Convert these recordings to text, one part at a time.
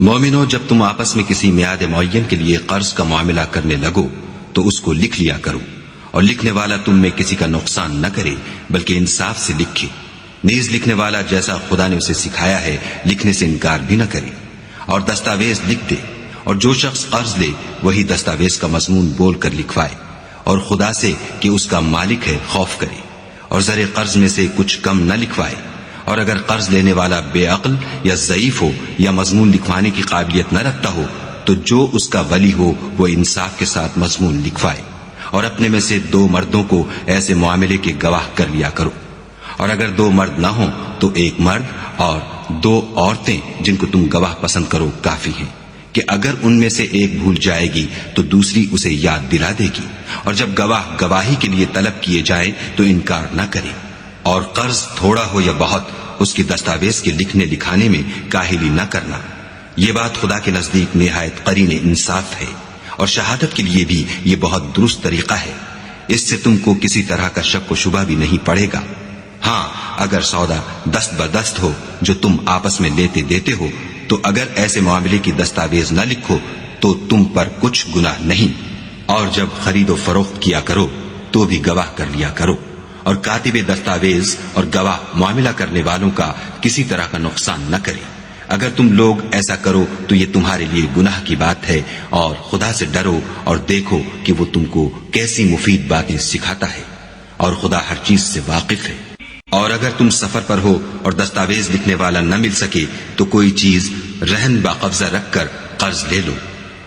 مومنو، جب تم آپس میں کسی میعاد معین کے لیے قرض کا معاملہ کرنے لگو تو اس کو لکھ لیا کرو، اور لکھنے والا تم میں کسی کا نقصان نہ کرے بلکہ انصاف سے لکھے۔ نیز لکھنے والا جیسا خدا نے اسے سکھایا ہے لکھنے سے انکار بھی نہ کرے، اور دستاویز لکھ دے، اور جو شخص قرض لے وہی دستاویز کا مضمون بول کر لکھوائے، اور خدا سے کہ اس کا مالک ہے خوف کرے، اور زر قرض میں سے کچھ کم نہ لکھوائے۔ اور اگر قرض لینے والا بے عقل یا ضعیف ہو یا مضمون لکھوانے کی قابلیت نہ رکھتا ہو تو جو اس کا ولی ہو وہ انصاف کے ساتھ مضمون لکھوائے، اور اپنے میں سے 2 مردوں کو ایسے معاملے کے گواہ کر لیا کرو، اور اگر 2 مرد نہ ہوں تو 1 مرد اور 2 عورتیں جن کو تم گواہ پسند کرو کافی ہیں، کہ اگر ان میں سے ایک بھول جائے گی تو دوسری اسے یاد دلا دے گی، اور جب گواہ گواہی کے لیے طلب کیے جائیں تو انکار نہ کرے۔ اور قرض تھوڑا ہو یا بہت اس کی دستاویز کے لکھنے لکھانے میں کاہلی نہ کرنا، یہ بات خدا کے نزدیک نہایت قرین انصاف ہے، اور شہادت کے لیے بھی یہ بہت درست طریقہ ہے، اس سے تم کو کسی طرح کا شک و شبہ بھی نہیں پڑے گا۔ ہاں، اگر سودا دست بدست ہو جو تم آپس میں لیتے دیتے ہو تو اگر ایسے معاملے کی دستاویز نہ لکھو تو تم پر کچھ گناہ نہیں، اور جب خرید و فروخت کیا کرو تو بھی گواہ کر لیا کرو، اور کاتب دستاویز اور گواہ معاملہ کرنے والوں کا کسی طرح کا نقصان نہ کرے۔ اگر تم لوگ ایسا کرو تو یہ تمہارے لیے گناہ کی بات ہے، اور خدا سے ڈرو اور دیکھو کہ وہ تم کو کیسی مفید باتیں سکھاتا ہے، اور خدا ہر چیز سے واقف ہے۔ اور اگر تم سفر پر ہو اور دستاویز لکھنے والا نہ مل سکے تو کوئی چیز رہن باقبضہ رکھ کر قرض لے لو،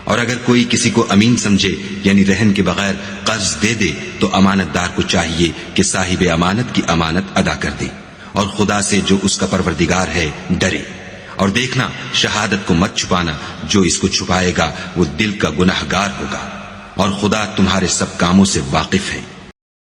اور اگر کوئی کسی کو امین سمجھے یعنی رہن کے بغیر قرض دے دے تو امانت دار کو چاہیے کہ صاحب امانت کی امانت ادا کر دے، اور خدا سے جو اس کا پروردگار ہے ڈرے۔ اور دیکھنا، شہادت کو مت چھپانا، جو اس کو چھپائے گا وہ دل کا گناہگار ہوگا، اور خدا تمہارے سب کاموں سے واقف ہے۔